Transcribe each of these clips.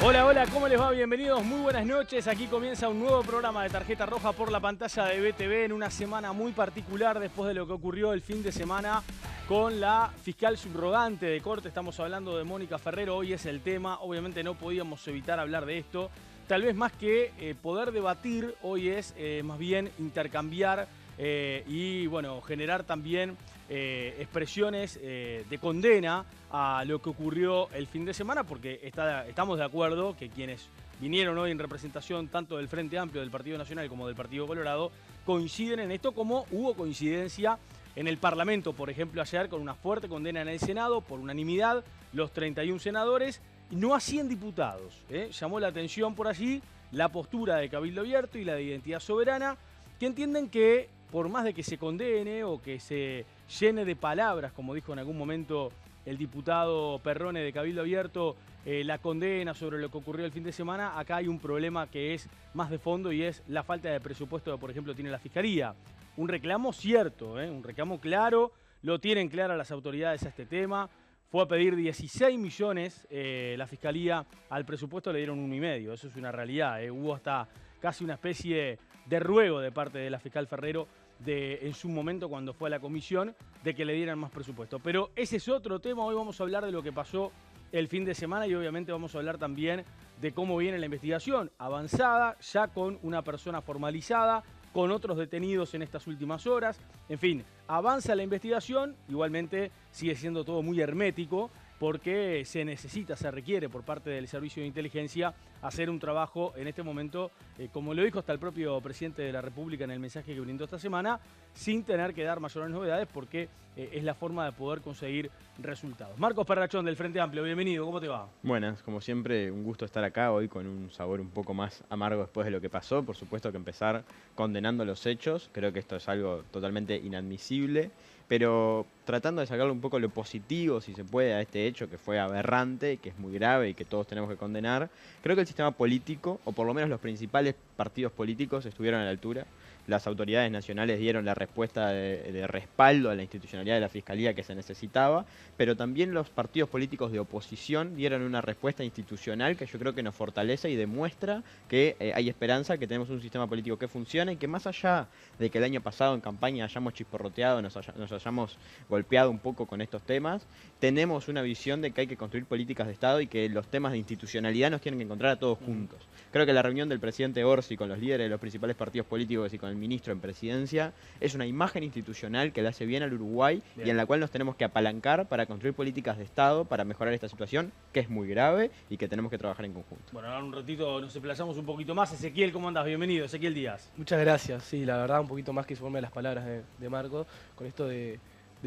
Hola, hola, ¿cómo les va? Bienvenidos, muy buenas noches. Aquí comienza un nuevo programa de Tarjeta Roja por la pantalla de BTV en una semana muy particular después de lo que ocurrió el fin de semana con la fiscal subrogante de corte. Estamos hablando de Mónica Ferrero, hoy es el tema. Obviamente no podíamos evitar hablar de esto. Tal vez más que poder debatir, hoy es más bien intercambiar y bueno, generar también expresiones de condena a lo que ocurrió el fin de semana, porque estamos de acuerdo que quienes vinieron hoy en representación tanto del Frente Amplio del Partido Nacional como del Partido Colorado coinciden en esto, como hubo coincidencia en el Parlamento, por ejemplo, ayer con una fuerte condena en el Senado por unanimidad, los 31 senadores, y no a 100 diputados. Llamó la atención por allí la postura de Cabildo Abierto y la de Identidad Soberana, que entienden que por más de que se condene o que se llene de palabras, como dijo en algún momento el diputado Perrone de Cabildo Abierto, la condena sobre lo que ocurrió el fin de semana, acá hay un problema que es más de fondo y es la falta de presupuesto que, por ejemplo, tiene la Fiscalía. Un reclamo cierto, un reclamo claro, lo tienen claras las autoridades a este tema. Fue a pedir 16 millones la Fiscalía, al presupuesto le dieron 1,5. Eso es una realidad. Hubo hasta casi una especie de ruego de parte de la fiscal Ferrero en su momento cuando fue a la comisión de que le dieran más presupuesto. Pero ese es otro tema. Hoy vamos a hablar de lo que pasó el fin de semana y obviamente vamos a hablar también de cómo viene la investigación avanzada, ya con una persona formalizada, con otros detenidos en estas últimas horas. En fin, avanza la investigación, igualmente sigue siendo todo muy hermético porque se requiere por parte del Servicio de Inteligencia hacer un trabajo en este momento, como lo dijo hasta el propio presidente de la República en el mensaje que brindó esta semana, sin tener que dar mayores novedades porque es la forma de poder conseguir resultados. Marcos Perrachón del Frente Amplio, bienvenido, ¿cómo te va? Buenas, como siempre, un gusto estar acá hoy con un sabor un poco más amargo después de lo que pasó. Por supuesto que empezar condenando los hechos, creo que esto es algo totalmente inadmisible, pero tratando de sacarle un poco lo positivo, si se puede, a este hecho que fue aberrante, que es muy grave y que todos tenemos que condenar. Creo que el sistema político, o por lo menos los principales partidos políticos, estuvieron a la altura. Las autoridades nacionales dieron la respuesta de respaldo a la institucionalidad de la Fiscalía que se necesitaba, pero también los partidos políticos de oposición dieron una respuesta institucional que yo creo que nos fortalece y demuestra que hay esperanza, que tenemos un sistema político que funciona y que más allá de que el año pasado en campaña hayamos chisporroteado, nos hayamos golpeado un poco con estos temas, tenemos una visión de que hay que construir políticas de Estado y que los temas de institucionalidad nos tienen que encontrar a todos juntos. Creo que la reunión del presidente Orsi con los líderes de los principales partidos políticos y con el ministro en presidencia es una imagen institucional que le hace bien al Uruguay y en la cual nos tenemos que apalancar para construir políticas de Estado para mejorar esta situación que es muy grave y que tenemos que trabajar en conjunto. Bueno, ahora un ratito nos explayamos un poquito más. Ezequiel, ¿cómo andás? Bienvenido, Ezequiel Díaz. Muchas gracias, sí, la verdad un poquito más que sumarme a las palabras de Marco, con esto de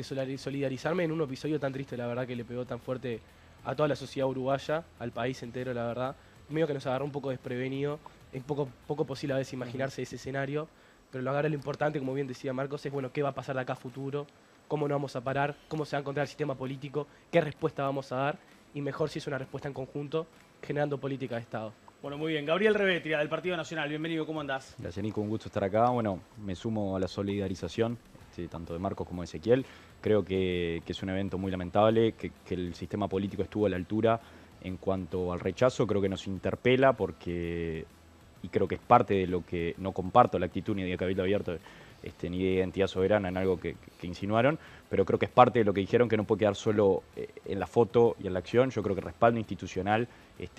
solidarizarme en un episodio tan triste, la verdad que le pegó tan fuerte a toda la sociedad uruguaya, al país entero, la verdad. Medio que nos agarró un poco desprevenido, es poco posible a veces imaginarse ese escenario, pero lo importante, como bien decía Marcos, es bueno, qué va a pasar de acá a futuro, cómo nos vamos a parar, cómo se va a encontrar el sistema político, qué respuesta vamos a dar, y mejor si es una respuesta en conjunto, generando política de Estado. Bueno, muy bien. Gabriel Revetria, del Partido Nacional. Bienvenido, ¿cómo andás? Gracias, Nico, un gusto estar acá. Bueno, me sumo a la solidarización, tanto de Marcos como de Ezequiel. Creo que es un evento muy lamentable, que el sistema político estuvo a la altura en cuanto al rechazo. Creo que nos interpela porque, y creo que es parte de lo que no comparto la actitud ni de Cabildo Abierto ni de Identidad Soberana en algo que insinuaron, pero creo que es parte de lo que dijeron, que no puede quedar solo en la foto y en la acción. Yo creo que el respaldo institucional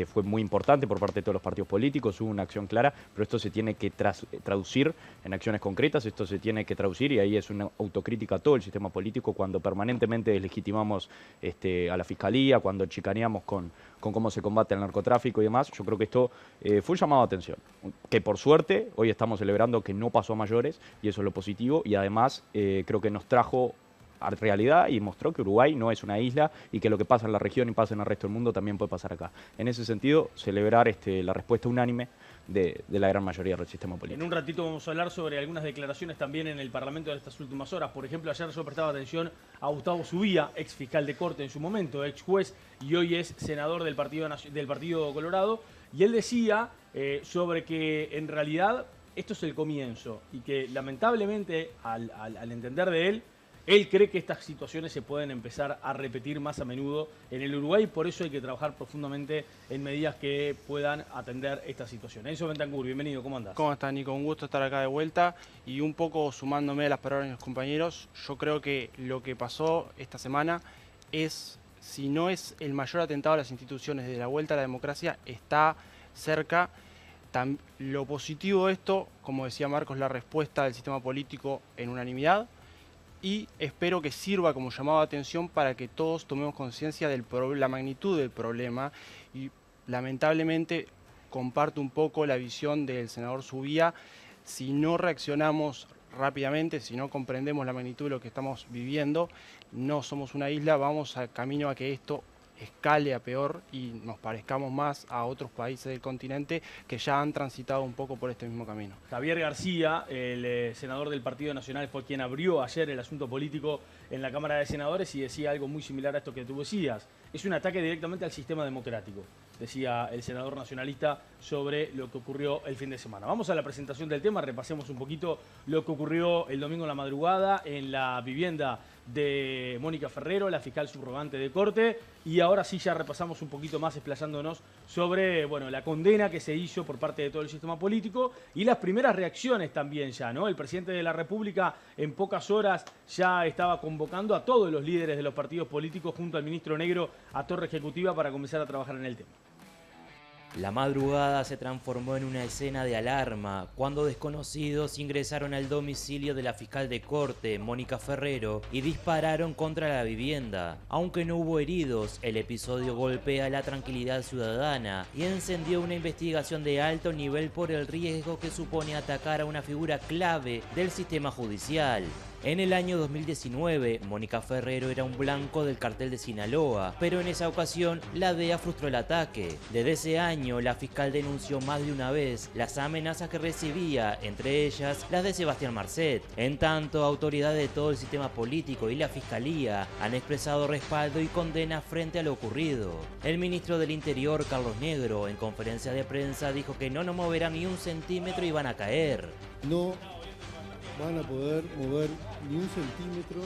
fue muy importante por parte de todos los partidos políticos, hubo una acción clara, pero esto se tiene que traducir en acciones concretas, esto se tiene que traducir, y ahí es una autocrítica a todo el sistema político cuando permanentemente deslegitimamos a la Fiscalía, cuando chicaneamos con cómo se combate el narcotráfico y demás. Yo creo que esto fue un llamado de atención, que por suerte hoy estamos celebrando que no pasó a mayores, y eso es lo positivo, y además creo que nos trajo a realidad y mostró que Uruguay no es una isla y que lo que pasa en la región y pasa en el resto del mundo también puede pasar acá. En ese sentido, celebrar la respuesta unánime de la gran mayoría del sistema político. En un ratito vamos a hablar sobre algunas declaraciones también en el Parlamento de estas últimas horas. Por ejemplo, ayer yo prestaba atención a Gustavo Zubía, ex fiscal de corte en su momento, ex juez y hoy es senador del Partido Colorado, y él decía sobre que en realidad esto es el comienzo y que lamentablemente al entender de él, Él cree que estas situaciones se pueden empezar a repetir más a menudo en el Uruguay y por eso hay que trabajar profundamente en medidas que puedan atender esta situación. Enzo Bentancur, bienvenido, ¿cómo andás? ¿Cómo estás, Nico? Un gusto estar acá de vuelta y un poco sumándome a las palabras de mis compañeros, yo creo que lo que pasó esta semana es, si no es el mayor atentado a las instituciones de la vuelta a la democracia, está cerca. Lo positivo de esto, como decía Marcos, la respuesta del sistema político en unanimidad, y espero que sirva como llamado de atención para que todos tomemos conciencia de la magnitud del problema. Y lamentablemente comparto un poco la visión del senador Subía. Si no reaccionamos rápidamente, si no comprendemos la magnitud de lo que estamos viviendo, no somos una isla, vamos camino a que esto escale a peor y nos parezcamos más a otros países del continente que ya han transitado un poco por este mismo camino. Javier García, el senador del Partido Nacional, fue quien abrió ayer el asunto político en la Cámara de Senadores y decía algo muy similar a esto que tú decías. Es un ataque directamente al sistema democrático, decía el senador nacionalista sobre lo que ocurrió el fin de semana. Vamos a la presentación del tema, repasemos un poquito lo que ocurrió el domingo en la madrugada en la vivienda de Mónica Ferrero, la fiscal subrogante de corte, y ahora sí ya repasamos un poquito más explayándonos sobre, bueno, la condena que se hizo por parte de todo el sistema político y las primeras reacciones también ya, ¿no? El presidente de la República en pocas horas ya estaba convocando a todos los líderes de los partidos políticos junto al ministro Negro a Torre Ejecutiva para comenzar a trabajar en el tema. La madrugada se transformó en una escena de alarma cuando desconocidos ingresaron al domicilio de la fiscal de corte, Mónica Ferrero, y dispararon contra la vivienda. Aunque no hubo heridos, el episodio golpea la tranquilidad ciudadana y encendió una investigación de alto nivel por el riesgo que supone atacar a una figura clave del sistema judicial. En el año 2019, Mónica Ferrero era un blanco del cartel de Sinaloa, pero en esa ocasión la DEA frustró el ataque. Desde ese año, la fiscal denunció más de una vez las amenazas que recibía, entre ellas las de Sebastián Marcet. En tanto, autoridades de todo el sistema político y la fiscalía han expresado respaldo y condena frente a lo ocurrido. El ministro del Interior, Carlos Negro, en conferencia de prensa dijo que no nos moverán ni un centímetro y van a caer. No van a poder mover ni un centímetro,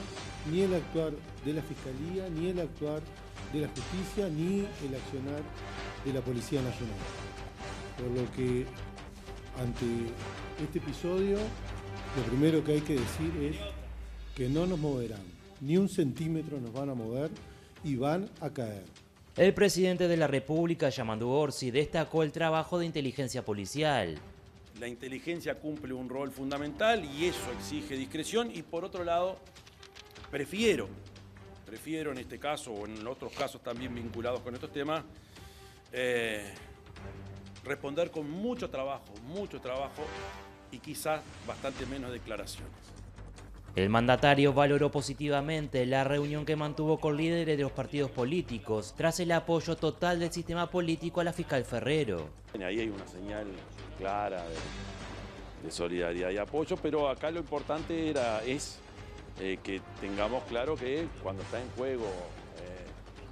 ni el actuar de la Fiscalía, ni el actuar de la Justicia, ni el accionar de la Policía Nacional. Por lo que, ante este episodio, lo primero que hay que decir es que no nos moverán, ni un centímetro nos van a mover y van a caer. El presidente de la República, Yamandu Orsi, destacó el trabajo de inteligencia policial. La inteligencia cumple un rol fundamental y eso exige discreción y por otro lado, prefiero en este caso o en otros casos también vinculados con estos temas, responder con mucho trabajo y quizás bastante menos declaraciones. El mandatario valoró positivamente la reunión que mantuvo con líderes de los partidos políticos tras el apoyo total del sistema político a la fiscal Ferrero. Ahí hay una señal clara de solidaridad y apoyo, pero acá lo importante es que tengamos claro que cuando está en juego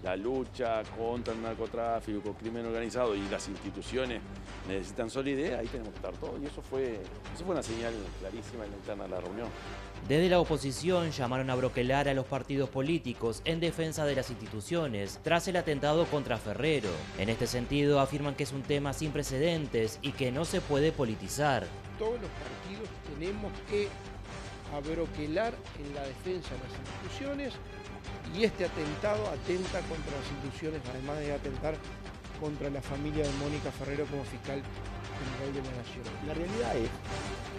la lucha contra el narcotráfico, el crimen organizado y las instituciones necesitan solidez, ahí tenemos que estar todos. Y eso fue una señal clarísima en la interna de la reunión. Desde la oposición llamaron a broquelar a los partidos políticos en defensa de las instituciones tras el atentado contra Ferrero. En este sentido afirman que es un tema sin precedentes y que no se puede politizar. Todos los partidos tenemos que abroquelar en la defensa de las instituciones y este atentado atenta contra las instituciones, además de atentar contra la familia de Mónica Ferrero como fiscal general de la Nación. La realidad es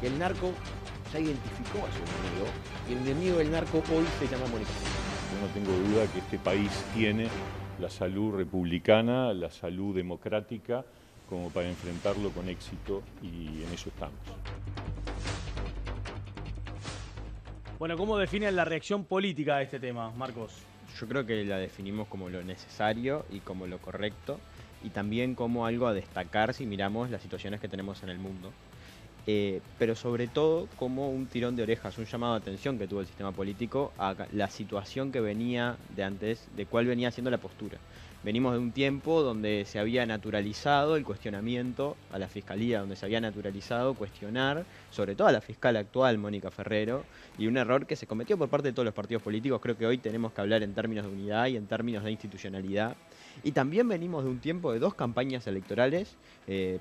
que el narco ya identificó a su enemigo y el enemigo del narco hoy se llama Mónica Ferrero. Yo no tengo duda que este país tiene la salud republicana, la salud democrática como para enfrentarlo con éxito y en eso estamos. Bueno, ¿cómo definen la reacción política a este tema, Marcos? Yo creo que la definimos como lo necesario y como lo correcto y también como algo a destacar si miramos las situaciones que tenemos en el mundo. Pero sobre todo como un tirón de orejas, un llamado de atención que tuvo el sistema político a la situación que venía de antes, de cuál venía siendo la postura. venimos de un tiempo donde se había naturalizado el cuestionamiento a la Fiscalía, donde se había naturalizado cuestionar, sobre todo a la fiscal actual, Mónica Ferrero, y un error que se cometió por parte de todos los partidos políticos. Creo que hoy tenemos que hablar en términos de unidad y en términos de institucionalidad. Y también venimos de un tiempo de 2 campañas electorales,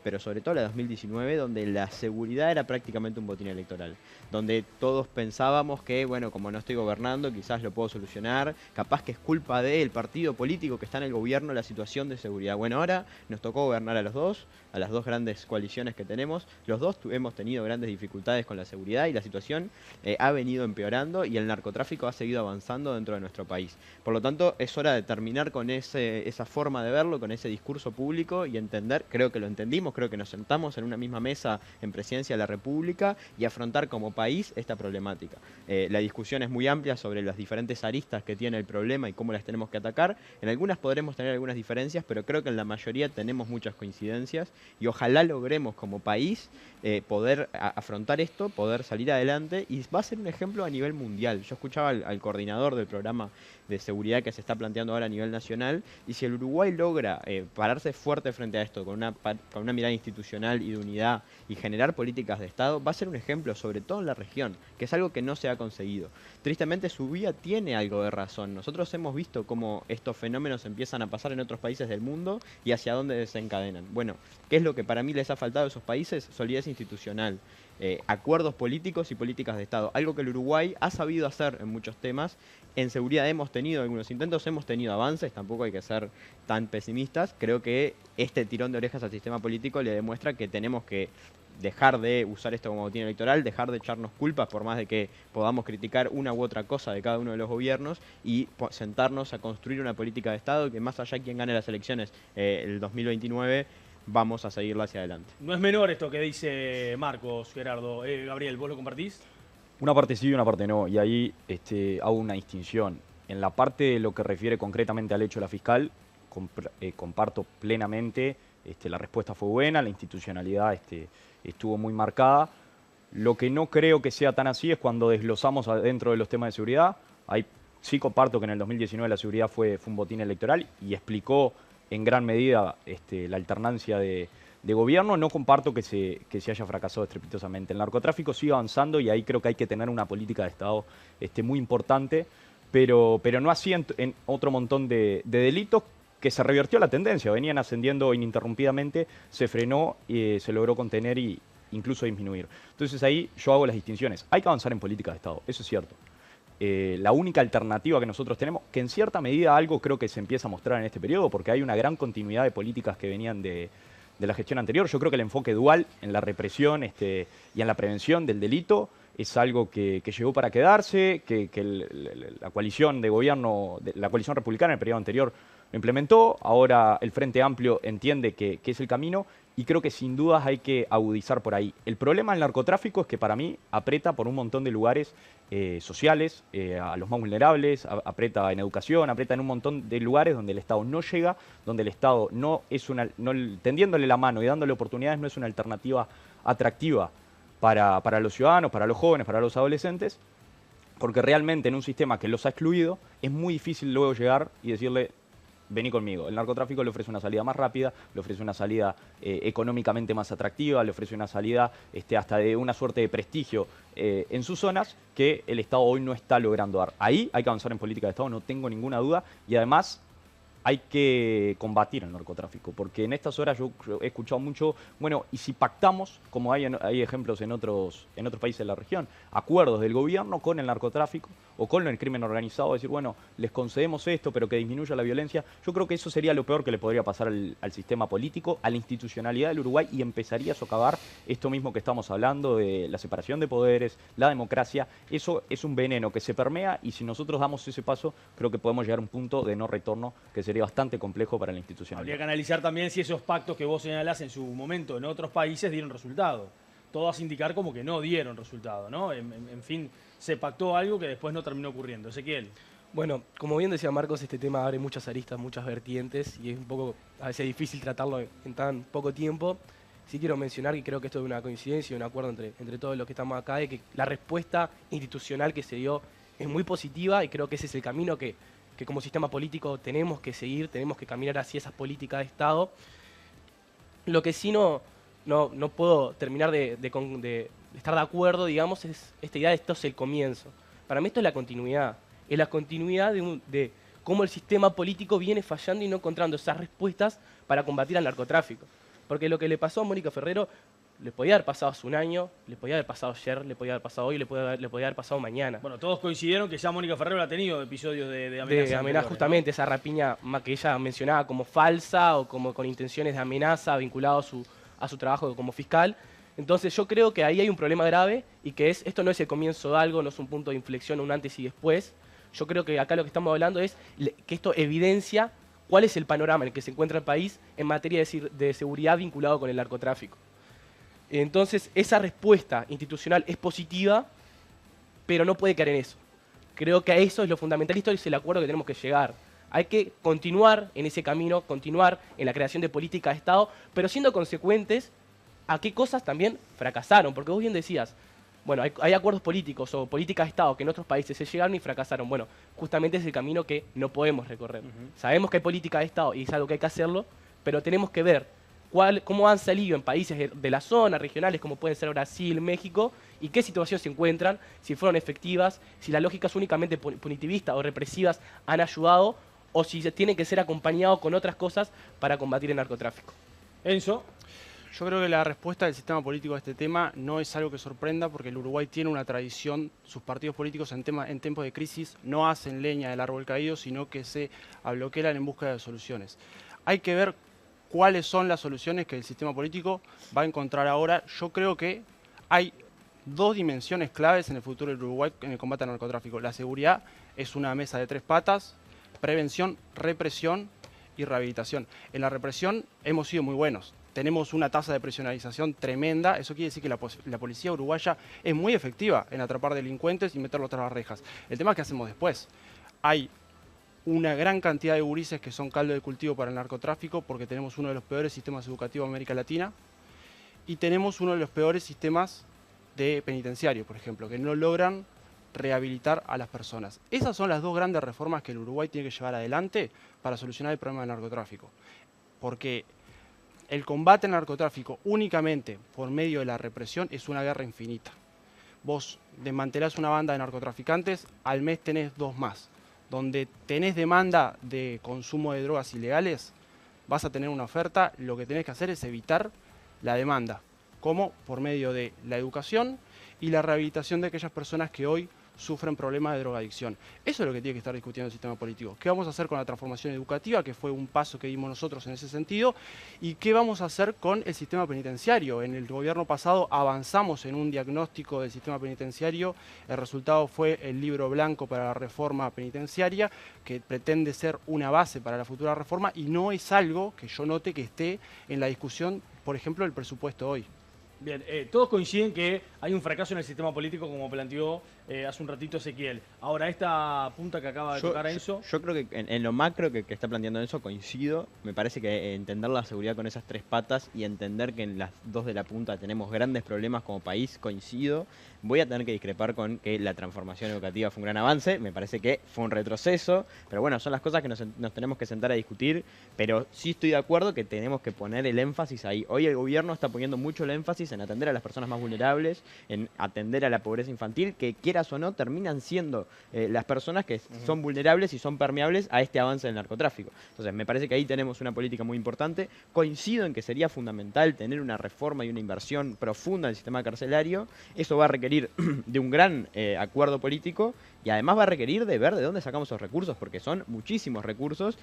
pero sobre todo la de 2019, donde la seguridad era prácticamente un botín electoral, donde todos pensábamos que, bueno, como no estoy gobernando, quizás lo puedo solucionar, capaz que es culpa del partido político que está en el gobierno la situación de seguridad. Bueno, ahora nos tocó gobernar a los dos, a las 2 grandes coaliciones que tenemos, los dos hemos tenido grandes dificultades con la seguridad y la situación ha venido empeorando y el narcotráfico ha seguido avanzando dentro de nuestro país. Por lo tanto, es hora de terminar con esa forma de verlo, con ese discurso público y entender, creo que lo entendimos, creo que nos sentamos en una misma mesa en Presidencia de la República y afrontar como país esta problemática. La discusión es muy amplia sobre las diferentes aristas que tiene el problema y cómo las tenemos que atacar. En algunas podremos tener algunas diferencias, pero creo que en la mayoría tenemos muchas coincidencias y ojalá logremos como país poder afrontar esto, poder salir adelante, y va a ser un ejemplo a nivel mundial. Yo escuchaba al coordinador del programa de seguridad que se está planteando ahora a nivel nacional, y si el Uruguay logra pararse fuerte frente a esto, con una mirada institucional y de unidad, y generar políticas de Estado, va a ser un ejemplo, sobre todo en la región, que es algo que no se ha conseguido. Tristemente, Subía tiene algo de razón. Nosotros hemos visto cómo estos fenómenos empiezan a pasar en otros países del mundo y hacia dónde desencadenan. Bueno, ¿qué es lo que para mí les ha faltado a esos países? Solidez institucional, acuerdos políticos y políticas de Estado. Algo que el Uruguay ha sabido hacer en muchos temas. En seguridad hemos tenido algunos intentos, hemos tenido avances, tampoco hay que ser tan pesimistas. Creo que este tirón de orejas al sistema político le demuestra que tenemos que dejar de usar esto como botín electoral, dejar de echarnos culpas por más de que podamos criticar una u otra cosa de cada uno de los gobiernos y sentarnos a construir una política de Estado que, más allá de quien gane las elecciones el 2029, vamos a seguirla hacia adelante. No es menor esto que dice Marcos, Gerardo. Gabriel, ¿vos lo compartís? Una parte sí y una parte no, y ahí hago una distinción. En la parte de lo que refiere concretamente al hecho de la fiscal, comparto plenamente, la respuesta fue buena, la institucionalidad estuvo muy marcada. Lo que no creo que sea tan así es cuando desglosamos dentro de los temas de seguridad. Ahí sí comparto que en el 2019 la seguridad fue un botín electoral y explicó en gran medida la alternancia de gobierno. No comparto que se haya fracasado estrepitosamente. El narcotráfico sigue avanzando y ahí creo que hay que tener una política de Estado muy importante, pero no así en otro montón de delitos que se revirtió la tendencia. Venían ascendiendo ininterrumpidamente, se frenó y se logró contener e incluso disminuir. Entonces ahí yo hago las distinciones. Hay que avanzar en política de Estado, eso es cierto. La única alternativa que nosotros tenemos, que en cierta medida algo creo que se empieza a mostrar en este periodo, porque hay una gran continuidad de políticas que venían de la gestión anterior. Yo creo que el enfoque dual en la represión y en la prevención del delito es algo que llegó para quedarse, que la coalición de gobierno, la coalición republicana en el periodo anterior lo implementó. Ahora el Frente Amplio entiende que es el camino y creo que sin dudas hay que agudizar por ahí. El problema del narcotráfico es que para mí aprieta por un montón de lugares sociales, a los más vulnerables, aprieta en educación, aprieta en un montón de lugares donde el Estado no llega, donde el Estado tendiéndole la mano y dándole oportunidades no es una alternativa atractiva para los ciudadanos, para los jóvenes, para los adolescentes, porque realmente en un sistema que los ha excluido es muy difícil luego llegar y decirle: vení conmigo. El narcotráfico le ofrece una salida más rápida, le ofrece una salida económicamente más atractiva, le ofrece una salida hasta de una suerte de prestigio en sus zonas que el Estado hoy no está logrando dar. Ahí hay que avanzar en política de Estado, no tengo ninguna duda, y además hay que combatir el narcotráfico, porque en estas horas yo he escuchado mucho, bueno, y si pactamos, como hay ejemplos en otros países de la región, acuerdos del gobierno con el narcotráfico o con el crimen organizado, decir, bueno, les concedemos esto, pero que disminuya la violencia. Yo creo que eso sería lo peor que le podría pasar al sistema político, a la institucionalidad del Uruguay, y empezaría a socavar esto mismo que estamos hablando de la separación de poderes, la democracia. Eso es un veneno que se permea, y si nosotros damos ese paso, creo que podemos llegar a un punto de no retorno que sería bastante complejo para la institucionalidad. Habría que analizar también si esos pactos que vos señalás en su momento en otros países dieron resultado. Todo hace indicar como que no dieron resultado, ¿no? En fin, se pactó algo que después no terminó ocurriendo. Ezequiel. Bueno, como bien decía Marcos, este tema abre muchas aristas, muchas vertientes, y es un poco a veces difícil tratarlo en tan poco tiempo. Sí quiero mencionar que creo que esto es una coincidencia, un acuerdo entre todos los que estamos acá, de que la respuesta institucional que se dio es muy positiva, y creo que ese es el camino que que como sistema político tenemos que seguir, tenemos que caminar hacia esas políticas de Estado. Lo que sí no puedo terminar de estar de acuerdo, digamos, es esta idea de esto es el comienzo. Para mí esto es la continuidad. Es la continuidad de cómo el sistema político viene fallando y no encontrando esas respuestas para combatir al narcotráfico. Porque lo que le pasó a Mónica Ferrero le podía haber pasado hace un año, le podía haber pasado ayer, le podía haber pasado hoy, le podía haber pasado mañana. Bueno, todos coincidieron que ya Mónica Ferrero ha tenido episodios de amenaza. De amenaza, justamente, ¿no? Esa rapiña que ella mencionaba como falsa o como con intenciones de amenaza vinculado a su trabajo como fiscal. Entonces yo creo que ahí hay un problema grave y que esto no es el comienzo de algo, no es un punto de inflexión, un antes y después. Yo creo que acá lo que estamos hablando es que esto evidencia cuál es el panorama en el que se encuentra el país en materia de seguridad vinculado con el narcotráfico. Entonces esa respuesta institucional es positiva, pero no puede caer en eso. Creo que a eso es lo fundamental y esto es el acuerdo que tenemos que llegar. Hay que continuar en ese camino, continuar en la creación de políticas de Estado, pero siendo consecuentes a qué cosas también fracasaron. Porque vos bien decías, bueno, hay acuerdos políticos o políticas de Estado que en otros países se llegaron y fracasaron. Bueno, justamente es el camino que no podemos recorrer. Sabemos que hay política de Estado y es algo que hay que hacerlo, pero tenemos que ver cómo han salido en países de la zona, regionales, como pueden ser Brasil, México, y qué situaciones se encuentran, si fueron efectivas, si las lógicas únicamente punitivistas o represivas han ayudado, o si se tienen que ser acompañados con otras cosas para combatir el narcotráfico. Enzo. Yo creo que la respuesta del sistema político a este tema no es algo que sorprenda, porque el Uruguay tiene una tradición, sus partidos políticos en tiempos de crisis no hacen leña del árbol caído, sino que se abloquean en busca de soluciones. Hay que ver cuáles son las soluciones que el sistema político va a encontrar ahora. Yo creo que hay dos dimensiones claves en el futuro del Uruguay en el combate al narcotráfico. La seguridad es una mesa de tres patas: prevención, represión y rehabilitación. En la represión hemos sido muy buenos. Tenemos una tasa de presionalización tremenda. Eso quiere decir que la policía uruguaya es muy efectiva en atrapar delincuentes y meterlos tras las rejas. El tema es qué hacemos después. Hay una gran cantidad de gurises que son caldo de cultivo para el narcotráfico, porque tenemos uno de los peores sistemas educativos de América Latina y tenemos uno de los peores sistemas de penitenciario, por ejemplo, que no logran rehabilitar a las personas. Esas son las dos grandes reformas que el Uruguay tiene que llevar adelante para solucionar el problema del narcotráfico. Porque el combate al narcotráfico únicamente por medio de la represión es una guerra infinita. Vos desmantelás una banda de narcotraficantes, al mes tenés dos más. Donde tenés demanda de consumo de drogas ilegales, vas a tener una oferta. Lo que tenés que hacer es evitar la demanda, como por medio de la educación y la rehabilitación de aquellas personas que hoy sufren problemas de drogadicción. Eso es lo que tiene que estar discutiendo el sistema político. ¿Qué vamos a hacer con la transformación educativa, que fue un paso que dimos nosotros en ese sentido? ¿Y qué vamos a hacer con el sistema penitenciario? En el gobierno pasado avanzamos en un diagnóstico del sistema penitenciario. El resultado fue el libro blanco para la reforma penitenciaria, que pretende ser una base para la futura reforma, y no es algo que yo note que esté en la discusión, por ejemplo, del presupuesto hoy. Bien, todos coinciden que hay un fracaso en el sistema político, como planteó hace un ratito Ezequiel. Ahora, esta punta que acaba de tocar Enzo... Yo creo que en lo macro que está planteando Enzo coincido. Me parece que entender la seguridad con esas tres patas y entender que en las dos de la punta tenemos grandes problemas como país, coincido. Voy a tener que discrepar con que la transformación educativa fue un gran avance. Me parece que fue un retroceso. Pero bueno, son las cosas que nos tenemos que sentar a discutir. Pero sí estoy de acuerdo que tenemos que poner el énfasis ahí. Hoy el gobierno está poniendo mucho el énfasis en atender a las personas más vulnerables, en atender a la pobreza infantil, que quieras o no terminan siendo las personas que son vulnerables y son permeables a este avance del narcotráfico. Entonces me parece que ahí tenemos una política muy importante. Coincido en que sería fundamental tener una reforma y una inversión profunda en el sistema carcelario. Eso va a requerir de un gran acuerdo político, y además va a requerir de ver de dónde sacamos esos recursos, porque son muchísimos recursos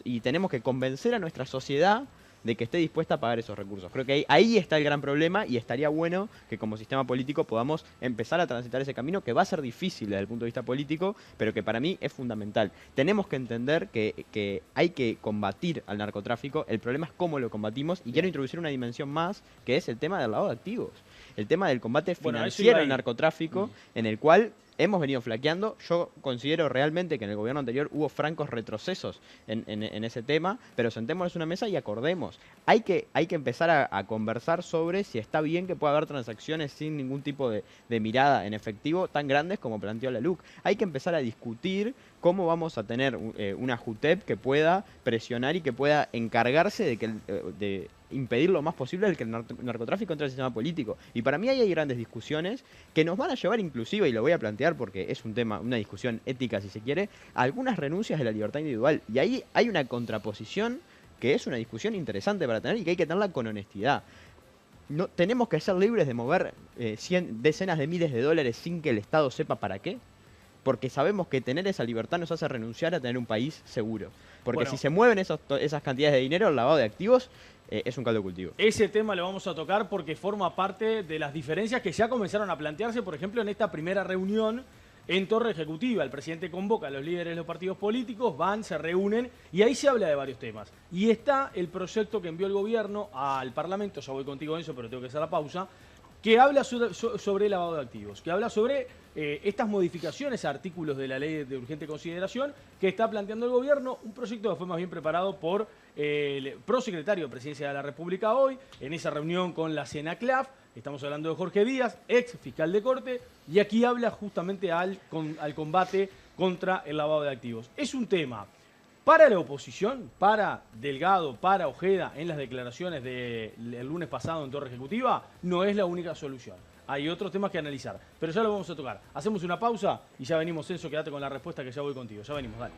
y tenemos que convencer a nuestra sociedad de que esté dispuesta a pagar esos recursos. Creo que ahí está el gran problema, y estaría bueno que como sistema político podamos empezar a transitar ese camino, que va a ser difícil desde el punto de vista político, pero que para mí es fundamental. Tenemos que entender que hay que combatir al narcotráfico. El problema es cómo lo combatimos, y quiero introducir una dimensión más, que es el tema del lavado de activos. El tema del combate financiero al narcotráfico, en el cual hemos venido flaqueando. Yo considero realmente que en el gobierno anterior hubo francos retrocesos en ese tema, pero sentémonos en una mesa y acordemos. Hay que empezar a conversar sobre si está bien que pueda haber transacciones sin ningún tipo de mirada en efectivo tan grandes como planteó la LUC. Hay que empezar a discutir cómo vamos a tener una JUTEP que pueda presionar y que pueda encargarse de impedir lo más posible el que el narcotráfico entre el sistema político. Y para mí ahí hay grandes discusiones que nos van a llevar inclusive, y lo voy a plantear porque es un tema, una discusión ética si se quiere, a algunas renuncias de la libertad individual. Y ahí hay una contraposición que es una discusión interesante para tener y que hay que tenerla con honestidad. No, tenemos que ser libres de mover decenas de miles de dólares sin que el Estado sepa para qué. Porque sabemos que tener esa libertad nos hace renunciar a tener un país seguro. Porque bueno, si se mueven esas cantidades de dinero, el lavado de activos es un caldo de cultivo. Ese tema lo vamos a tocar porque forma parte de las diferencias que ya comenzaron a plantearse, por ejemplo, en esta primera reunión en Torre Ejecutiva. El presidente convoca a los líderes de los partidos políticos, van, se reúnen y ahí se habla de varios temas. Y está el proyecto que envió el gobierno al Parlamento, ya voy contigo en eso, pero tengo que hacer la pausa, que habla sobre el lavado de activos, que habla sobre estas modificaciones a artículos de la ley de urgente consideración que está planteando el gobierno, un proyecto que fue más bien preparado por el prosecretario de Presidencia de la República hoy, en esa reunión con la CENACLAF. Estamos hablando de Jorge Díaz, ex fiscal de Corte, y aquí habla justamente al combate contra el lavado de activos. Es un tema para la oposición, para Delgado, para Ojeda, en las declaraciones del lunes pasado en Torre Ejecutiva, no es la única solución. Hay otros temas que analizar, pero ya lo vamos a tocar. Hacemos una pausa y ya venimos, Celso, quédate con la respuesta que ya voy contigo. Ya venimos, dale.